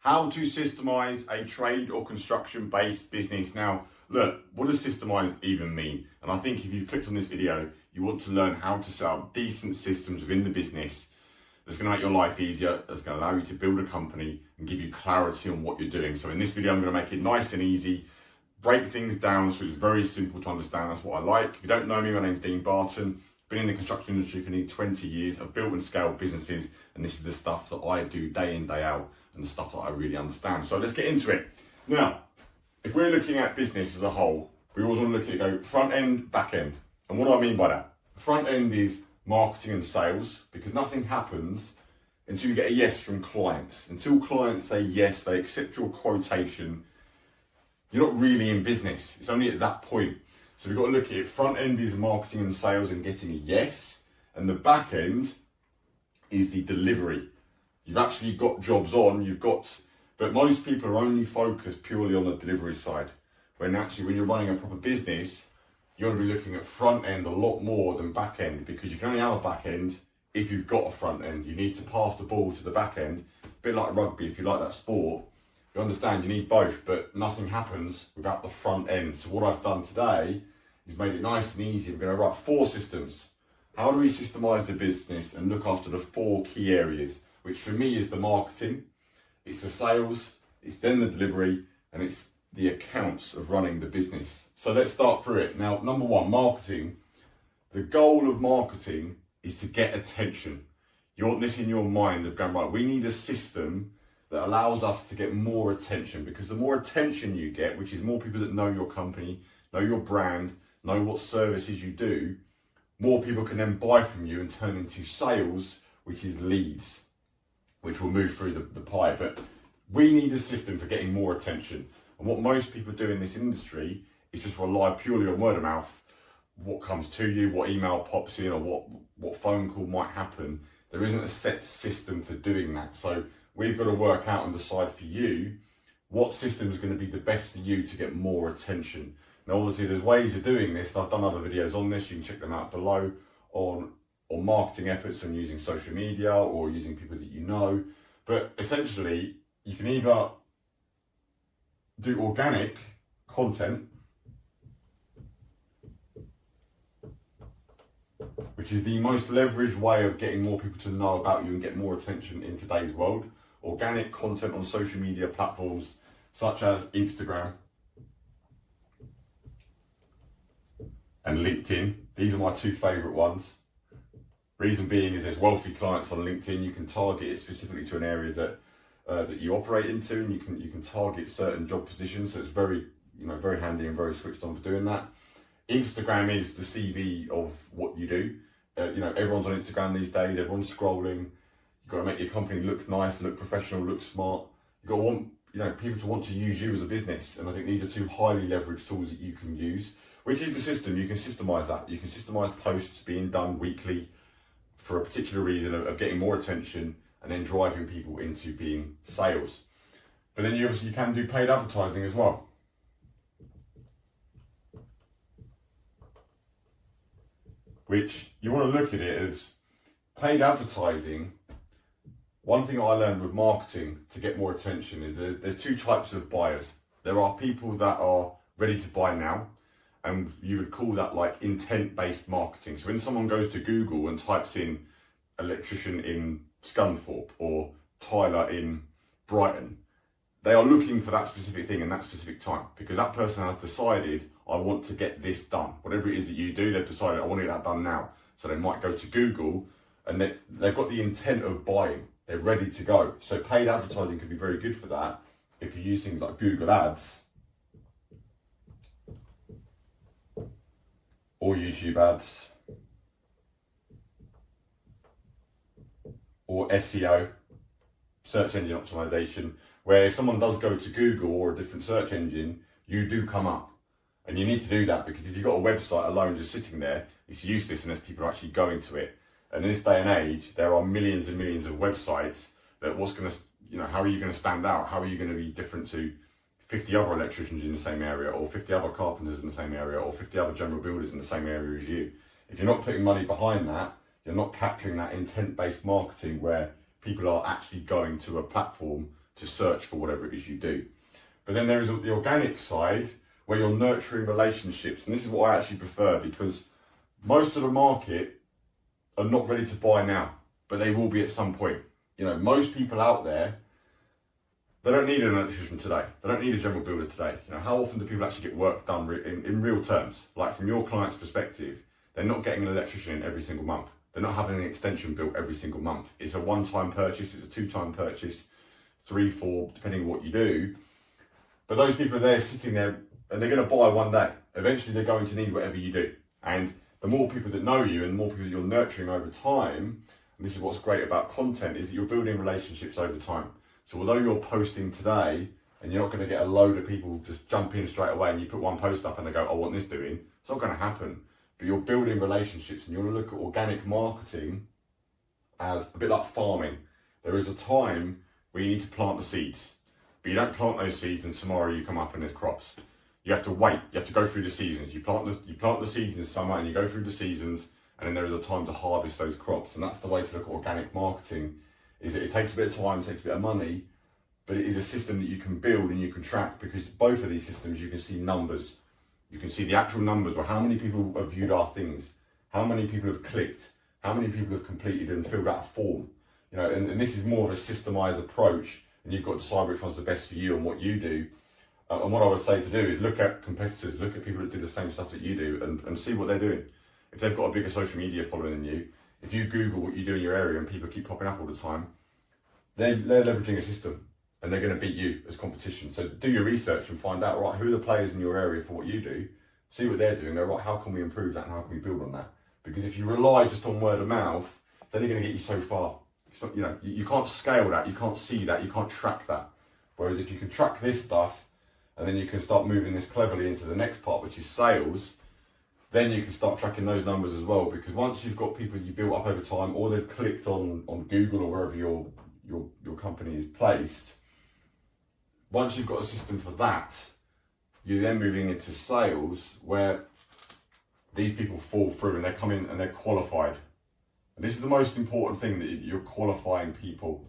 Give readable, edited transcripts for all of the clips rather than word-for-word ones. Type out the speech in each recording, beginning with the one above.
How to systemize a trade or construction-based business. Now, look, what does systemize even mean? And I think if you've clicked on this video, you want to learn how to set up decent systems within the business that's going to make your life easier, that's going to allow you to build a company and give you clarity on what you're doing. So in this video, I'm going to make it nice and easy, break things down so it's very simple to understand. That's what I like. If you don't know me, my name's Dean Barton. Been in the construction industry for nearly 20 years. I've built and scaled businesses, and this is the stuff that I do day in, day out, and the stuff that I really understand. So let's get into it. Now, if we're looking at business as a whole, we always want to look at it, go front end, back end. And what do I mean by that? Front end is marketing and sales, because nothing happens until you get a yes from clients. Until clients say yes, they accept your quotation, you're not really in business. It's only at that point. So we've got to look at it. Front end is marketing and sales and getting a yes. And the back end is the delivery. You've actually got jobs on, but most people are only focused purely on the delivery side. When actually, when you're running a proper business, you want to be looking at front end a lot more than back end, because you can only have a back end if you've got a front end. You need to pass the ball to the back end, a bit like rugby if you like that sport. You understand you need both, but nothing happens without the front end. So what I've done today is made it nice and easy. We're going to write 4 systems. How do we systemize the business and look after the 4 key areas, which for me is the marketing, it's the sales, it's then the delivery, and it's the accounts of running the business. So let's start through it. Now, number 1, marketing. The goal of marketing is to get attention. You want this in your mind of going, right, we need a system that allows us to get more attention, because the more attention you get, which is more people that know your company, know your brand, know what services you do, more people can then buy from you and turn into sales, which is leads, which will move through the pie. But we need a system for getting more attention. And what most people do in this industry is just rely purely on word of mouth, what comes to you, what email pops in, or what phone call might happen. There isn't a set system for doing that. So we've got to work out and decide for you what system is going to be the best for you to get more attention. Now, obviously, there's ways of doing this, and I've done other videos on this. You can check them out below on marketing efforts and using social media or using people that you know. But essentially, you can either do organic content, which is the most leveraged way of getting more people to know about you and get more attention in today's world. Organic content on social media platforms such as Instagram and LinkedIn. These are my 2 favorite ones. Reason being is there's wealthy clients on LinkedIn. You can target it specifically to an area that you operate into, and you can target certain job positions. So it's very handy and very switched on for doing that. Instagram is the CV of what you do. Everyone's on Instagram these days. Everyone's scrolling. You've got to make your company look nice, look professional, look smart. You've got to want people to want to use you as a business. And I think these are 2 highly leveraged tools that you can use, which is the system. You can systemize that. You can systemize posts being done weekly for a particular reason of getting more attention and then driving people into being sales. But then you can do paid advertising as well. Which you want to look at it as paid advertising. One thing I learned with marketing to get more attention is there's 2 types of buyers. There are people that are ready to buy now, and you would call that like intent-based marketing. So when someone goes to Google and types in electrician in Scunthorpe or Tyler in Brighton, they are looking for that specific thing in that specific time, because that person has decided, I want to get this done. Whatever it is that you do, they've decided, I want to get that done now. So they might go to Google and they've got the intent of buying. They're ready to go. So paid advertising can be very good for that if you use things like Google Ads or YouTube ads or SEO, search engine optimization, where if someone does go to Google or a different search engine, you do come up. And you need to do that, because if you've got a website alone just sitting there, it's useless unless people are actually going to it. And in this day and age, there are millions and millions of websites that how are you going to stand out? How are you going to be different to 50 other electricians in the same area, or 50 other carpenters in the same area, or 50 other general builders in the same area as you? If you're not putting money behind that, you're not capturing that intent-based marketing where people are actually going to a platform to search for whatever it is you do. But then there is the organic side where you're nurturing relationships. And this is what I actually prefer, because most of the market are not ready to buy now, but they will be at some point. You know, most people out there, they don't need an electrician today. They don't need a general builder today. You know, how often do people actually get work done in real terms? Like from your client's perspective, they're not getting an electrician in every single month. They're not having an extension built every single month. It's a one-time purchase, it's a two-time purchase, 3, 4, depending on what you do. But those people are there sitting there and they're going to buy one day. Eventually they're going to need whatever you do. And the more people that know you and the more people that you're nurturing over time, and this is what's great about content, is that you're building relationships over time. So although you're posting today and you're not going to get a load of people just jump in straight away and you put one post up and they go, I want this doing, it's not going to happen. But you're building relationships, and you want to look at organic marketing as a bit like farming. There is a time where you need to plant the seeds, but you don't plant those seeds and tomorrow you come up and there's crops. You have to wait. You have to go through the seasons. You plant the seeds in summer and you go through the seasons, and then there is a time to harvest those crops. And that's the way to look at organic marketing, is that it takes a bit of time, takes a bit of money, but it is a system that you can build and you can track, because both of these systems you can see numbers. You can see the actual numbers, or how many people have viewed our things, how many people have clicked, how many people have completed and filled out a form. You know, and this is more of a systemized approach, and you've got to decide which one's the best for you and what you do. And what I would say to do is look at competitors, look at people that do the same stuff that you do, and see what they're doing. If they've got a bigger social media following than you, if you Google what you do in your area and people keep popping up all the time, they're leveraging a system. And they're going to beat you as competition. So do your research and find out, right, who are the players in your area for what you do, see what they're doing, go, right, how can we improve that and how can we build on that? Because if you rely just on word of mouth, it's only going to get you so far. It's not, you know, you can't scale that, you can't see that, you can't track that. Whereas if you can track this stuff, and then you can start moving this cleverly into the next part, which is sales, then you can start tracking those numbers as well. Because once you've got people you built up over time, or they've clicked on Google or wherever your company is placed, once you've got a system for that, you're then moving into sales, where these people fall through and they're coming and they're qualified. And this is the most important thing, that you're qualifying people.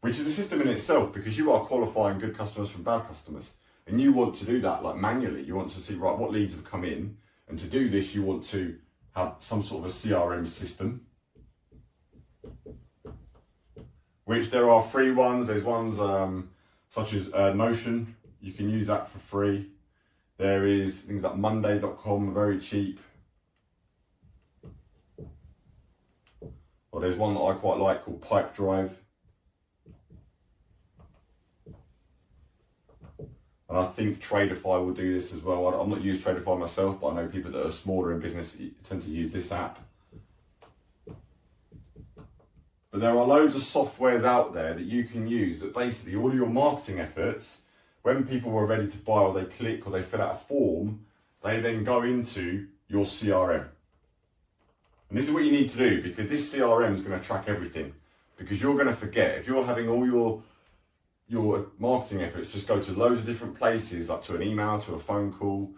Which is a system in itself, because you are qualifying good customers from bad customers. And you want to do that like manually. You want to see, right, what leads have come in. And to do this, you want to have some sort of a CRM system. Which there are free ones. There's ones such as Notion. You can use that for free. There is things like Monday.com, very cheap. Or there's one that I quite like called Pipe Drive. And I think Tradeify will do this as well. I'm not used Tradeify myself, but I know people that are smaller in business tend to use this app. But there are loads of softwares out there that you can use that basically all of your marketing efforts, when people are ready to buy or they click or they fill out a form, they then go into your CRM. And this is what you need to do, because this CRM is going to track everything. Because you're going to forget, if you're having all your marketing efforts just go to loads of different places, like to an email, to a phone call,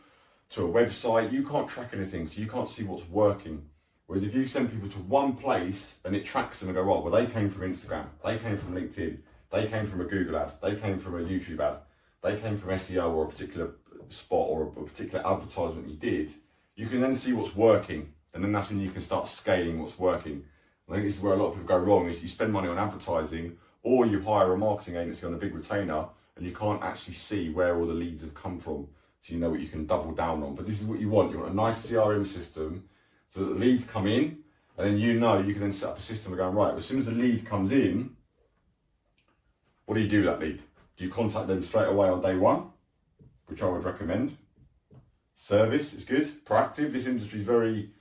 to a website, you can't track anything, so you can't see what's working. Whereas if you send people to one place and it tracks them and go, right, well, they came from Instagram, they came from LinkedIn, they came from a Google ad, they came from a YouTube ad, they came from SEO or a particular spot or a particular advertisement you did, you can then see what's working. And then that's when you can start scaling what's working. I think this is where a lot of people go wrong, is you spend money on advertising, or you hire a marketing agency on a big retainer and you can't actually see where all the leads have come from. So you know what you can double down on. But this is what you want. You want a nice CRM system so that the leads come in, and then you know you can then set up a system of going, right, as soon as the lead comes in, what do you do with that lead? Do you contact them straight away on day one, which I would recommend? Service is good, proactive. This industry is very,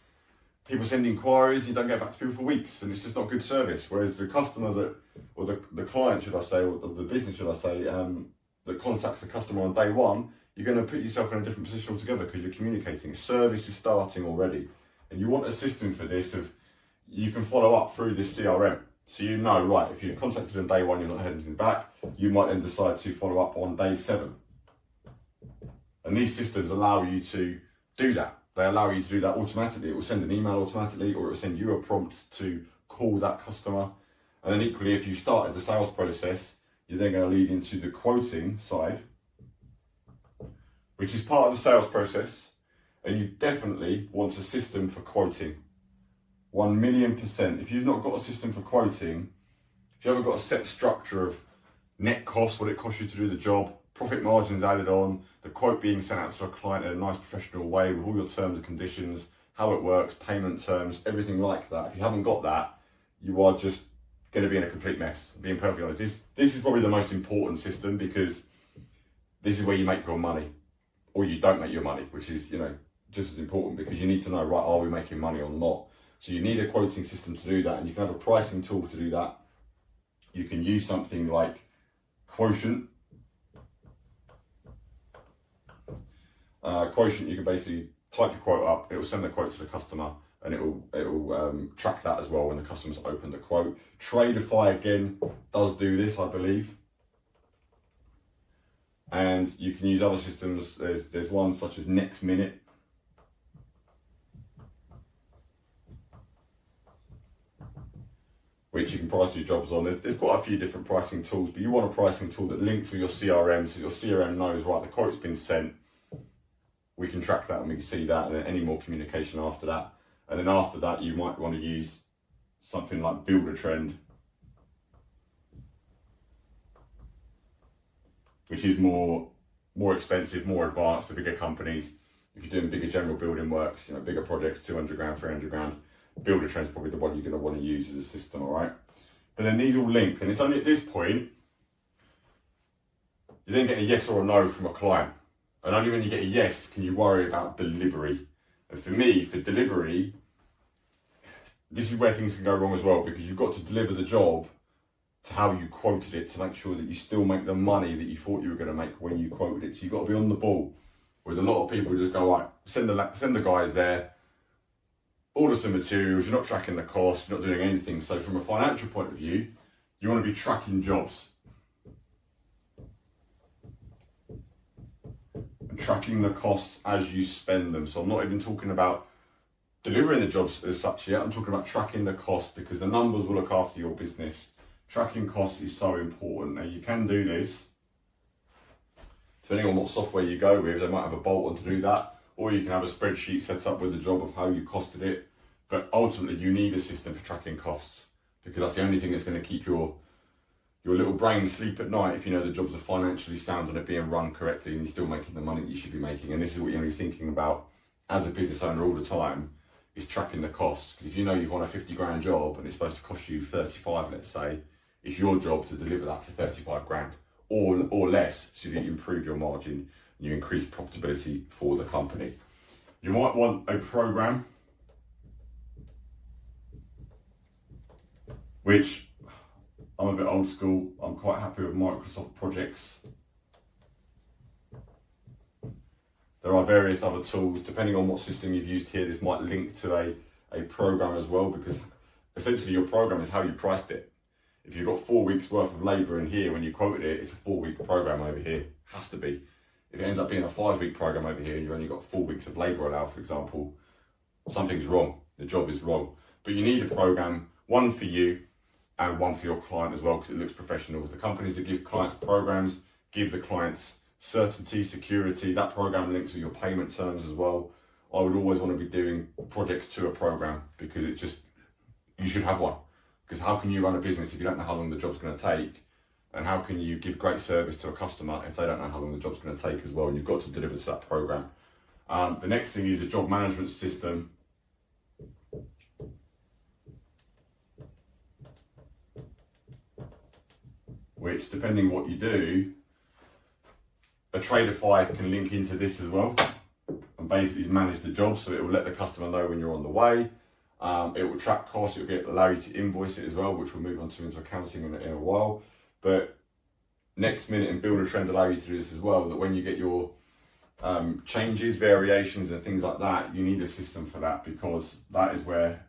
people send inquiries, you don't get back to people for weeks, and it's just not good service. Whereas the customer that, or the client, should I say, or the business, should I say, that contacts the customer on day one, you're going to put yourself in a different position altogether, because you're communicating. Service is starting already. And you want a system for this of, you can follow up through this CRM. So you know, right, if you've contacted them day one, you're not heard anything back, you might then decide to follow up on day 7. And these systems allow you to do that. They allow you to do that automatically. It will send an email automatically, or it will send you a prompt to call that customer. And then equally, if you started the sales process, you're then going to lead into the quoting side, which is part of the sales process. And you definitely want a system for quoting. 1,000,000%. If you've not got a system for quoting, if you haven't got a set structure of net cost, what it costs you to do the job, profit margins added on, the quote being sent out to a client in a nice professional way with all your terms and conditions, how it works, payment terms, everything like that. If you haven't got that, you are just going to be in a complete mess. Being perfectly honest, this is probably the most important system, because this is where you make your money, or you don't make your money, which is, you know, just as important, because you need to know, right, are we making money or not? So you need a quoting system to do that, and you can have a pricing tool to do that. You can use something like Quotient. Quotient, you can basically type your quote up, it will send the quote to the customer, and it will track that as well when the customer's opened the quote. Tradeify, again, does do this, I believe. And you can use other systems. There's one such as Next Minute. Which you can price your jobs on. There's quite a few different pricing tools, but you want a pricing tool that links with your CRM, so your CRM knows, right, the quote's been sent, we can track that and we can see that, and then any more communication after that. And then after that, you might want to use something like Build a Trend, which is more expensive, more advanced for bigger companies. If you're doing bigger general building works, you know, bigger projects, 200 grand, 300 grand, Build a Trend is probably the one you're going to want to use as a system, all right? But then these all link, and it's only at this point you then get a yes or a no from a client. And only when you get a yes can you worry about delivery. And for me, for delivery, this is where things can go wrong as well, because you've got to deliver the job to how you quoted it, to make sure that you still make the money that you thought you were going to make when you quoted it. So you've got to be on the ball. Whereas a lot of people just go, right, send the guys there, order some materials, you're not tracking the cost, you're not doing anything. So from a financial point of view, you want to be tracking jobs. And tracking the costs as you spend them. So I'm not even talking about delivering the jobs as such yet, I'm talking about tracking the cost, because the numbers will look after your business. Tracking costs is so important. Now you can do this, depending on what software you go with, they might have a bolt-on to do that, or you can have a spreadsheet set up with the job of how you costed it. But ultimately, you need a system for tracking costs, because that's the only thing that's going to keep your little brain sleep at night if you know the jobs are financially sound and are being run correctly and you're still making the money that you should be making. And this is what you're going to be thinking about as a business owner all the time, is tracking the costs. Because if you know you've won a 50 grand job and it's supposed to cost you 35, let's say, it's your job to deliver that to 35 grand or less, so that you improve your margin and you increase profitability for the company. You might want a program, which I'm a bit old school. I'm quite happy with Microsoft projects. There are various other tools, depending on what system you've used here. This might link to a program as well, because essentially your program is how you priced it. If you've got 4 weeks worth of labour in here when you quoted it, it's a 4-week program over here. Has to be. If it ends up being a 5-week program over here and you've only got 4 weeks of labour allowed, for example, something's wrong. The job is wrong. But you need a program, one for you and one for your client as well, because it looks professional. The companies that give clients programs give the clients certainty, security. That program links with your payment terms as well. I would always want to be doing projects to a program, because it's just, you should have one. Because how can you run a business if you don't know how long the job's going to take? And how can you give great service to a customer if they don't know how long the job's going to take as well? And you've got to deliver to that program. The next thing is a job management system. Which, depending what you do, a Tradeify can link into this as well and basically manage the job. So it will let the customer know when you're on the way. It will track costs. It will allow you to invoice it as well, which we'll move on to into accounting in a while. But Next Minute and Build a Trend allow you to do this as well, that when you get your changes, variations and things like that, you need a system for that, because that is where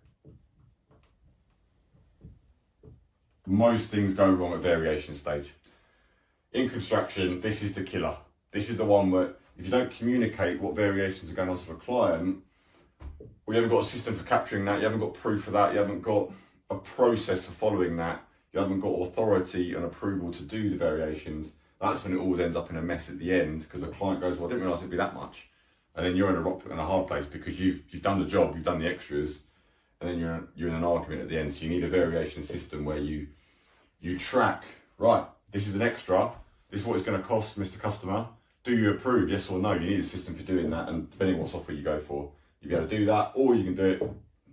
most things go wrong at variation stage. In construction, this is the killer. This is the one where if you don't communicate what variations are going on to a client, or you haven't got a system for capturing that, you haven't got proof of that, you haven't got a process for following that, you haven't got authority and approval to do the variations, that's when it always ends up in a mess at the end, because the client goes, well, I didn't realise it'd be that much. And then you're in a rock and a hard place because you've done the job, you've done the extras, and then you're in an argument at the end. So you need a variation system where you track, right, this is an extra, this is what it's going to cost, Mr. Customer. Do you approve, yes or no? You need a system for doing that, and depending on what software you go for, you'll be able to do that, or you can do it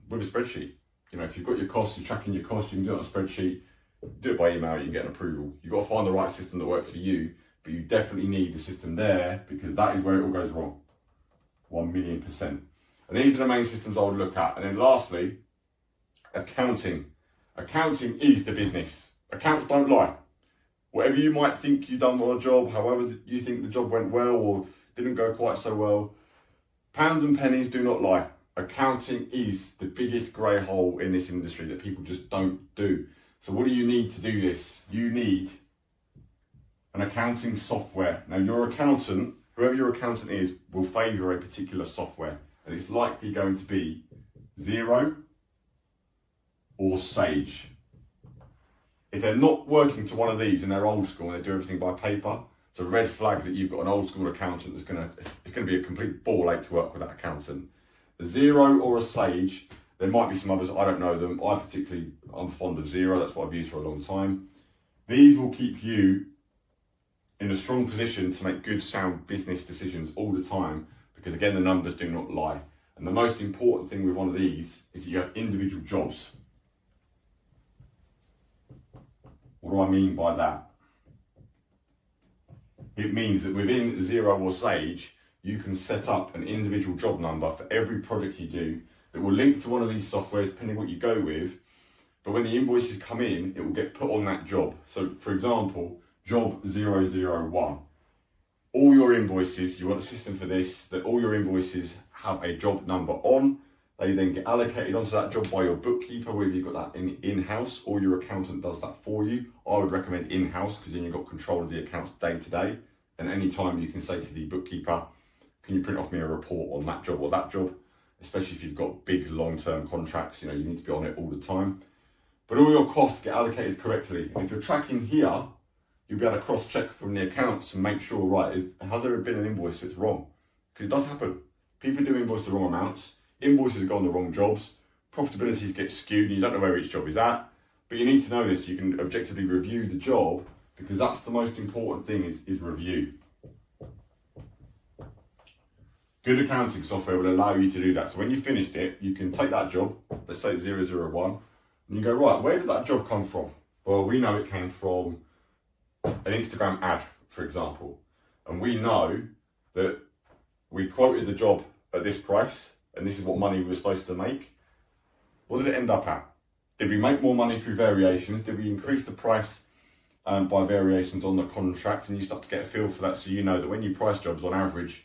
with a spreadsheet. You know, if you've got your costs, you're tracking your costs, you can do it on a spreadsheet, do it by email, you can get an approval. You've got to find the right system that works for you, but you definitely need the system there, because that is where it all goes wrong. 1,000,000%. And these are the main systems I would look at. And then lastly, accounting. Accounting is the business. Accounts don't lie. Whatever you might think you've done on a job, however you think the job went well or didn't go quite so well, pounds and pennies do not lie. Accounting is the biggest grey hole in this industry that people just don't do. So what do you need to do this? You need an accounting software. Now your accountant, whoever your accountant is, will favour a particular software, and it's likely going to be Xero or Sage. If they're not working to one of these and they're old school and they do everything by paper, it's a red flag that you've got an old school accountant it's going to be a complete ball ache to work with that accountant. A Xero or a Sage, there might be some others, I don't know them. I'm fond of Xero, that's what I've used for a long time. These will keep you in a strong position to make good, sound business decisions all the time, because again, the numbers do not lie. And the most important thing with one of these is that you have individual jobs. What do I mean by that? It means that within Xero or Sage, you can set up an individual job number for every project you do that will link to one of these softwares, depending on what you go with. But when the invoices come in, it will get put on that job. So for example, job 001. All your invoices, you want a system for this, that all your invoices have a job number on. They then get allocated onto that job by your bookkeeper, whether you've got that in-house or your accountant does that for you. I would recommend in-house, because then you've got control of the accounts day to day. And any time you can say to the bookkeeper, can you print off me a report on that job or that job? Especially if you've got big long-term contracts, you need to be on it all the time. But all your costs get allocated correctly. And if you're tracking here, you'll be able to cross-check from the accounts and make sure, right, has there been an invoice that's wrong? Because it does happen. People do invoice the wrong amounts. Invoices go on the wrong jobs. Profitabilities get skewed and you don't know where each job is at. But you need to know this so you can objectively review the job, because that's the most important thing is review. Good accounting software will allow you to do that. So when you finished it, you can take that job, let's say it's 001, and you go, right, where did that job come from? Well, we know it came from an Instagram ad, for example. And we know that we quoted the job at this price, and this is what money we were supposed to make. What did it end up at? Did we make more money through variations? Did we increase the price by variations on the contract? And you start to get a feel for that, so you know that when you price jobs on average,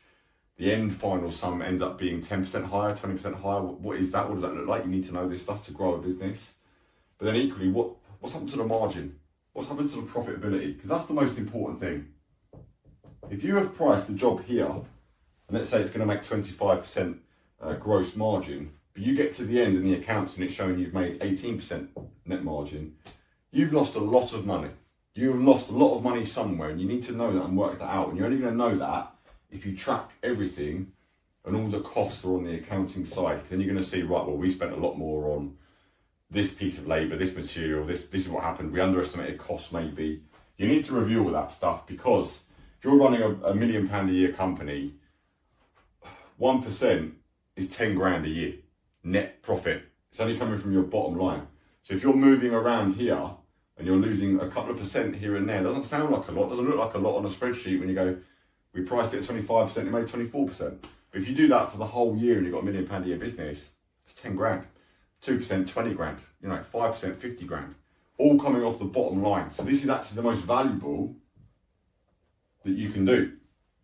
the end final sum ends up being 10% higher, 20% higher. What is that? What does that look like? You need to know this stuff to grow a business. But then equally, what's happened to the margin? What's happened to the profitability? Because that's the most important thing. If you have priced a job here, and let's say it's going to make 25% gross margin, but you get to the end in the accounts and it's showing you've made 18% net margin, you've lost a lot of money. You've lost a lot of money somewhere, and you need to know that and work that out. And you're only going to know that if you track everything and all the costs are on the accounting side. Because then you're going to see, right, well, we spent a lot more on this piece of labour, this material, this is what happened. We underestimated costs maybe. You need to review all that stuff, because if you're running a £1 million a year company, 1% is 10 grand a year net profit. It's only coming from your bottom line. So if you're moving around here and you're losing a couple of percent here and there, it doesn't sound like a lot, doesn't look like a lot on a spreadsheet when you go, we priced it at 25%, it made 24%. But if you do that for the whole year and you've got £1 million a year business, it's 10 grand. 2%, 20 grand, 5%, 50 grand, all coming off the bottom line. So this is actually the most valuable that you can do.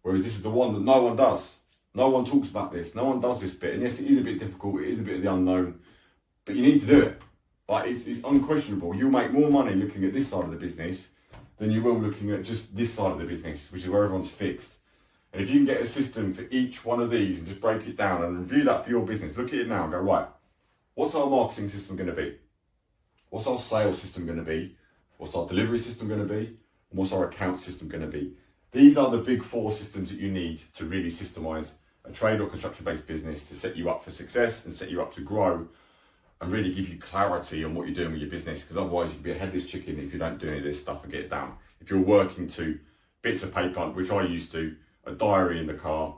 Whereas this is the one that no one does. No one talks about this. No one does this bit. And yes, it is a bit difficult. It is a bit of the unknown, but you need to do it. Like, it's unquestionable. You'll make more money looking at this side of the business than you will looking at just this side of the business, which is where everyone's fixed. And if you can get a system for each one of these and just break it down and review that for your business, look at it now and go, right, what's our marketing system going to be? What's our sales system going to be? What's our delivery system going to be? And what's our account system going to be? These are the big 4 systems that you need to really systemize a trade or construction-based business to set you up for success and set you up to grow and really give you clarity on what you're doing with your business, because otherwise you can be a headless chicken if you don't do any of this stuff and get it down. If you're working to bits of paper, which I used to, a diary in the car,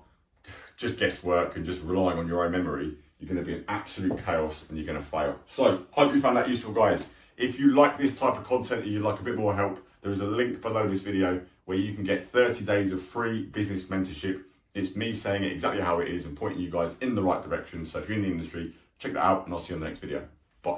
just guesswork and just relying on your own memory, you're going to be in absolute chaos and you're going to fail. So, hope you found that useful, guys. If you like this type of content and you'd like a bit more help, there is a link below this video where you can get 30 days of free business mentorship. It's me saying it exactly how it is and pointing you guys in the right direction. So if you're in the industry, check that out and I'll see you on the next video. Bye.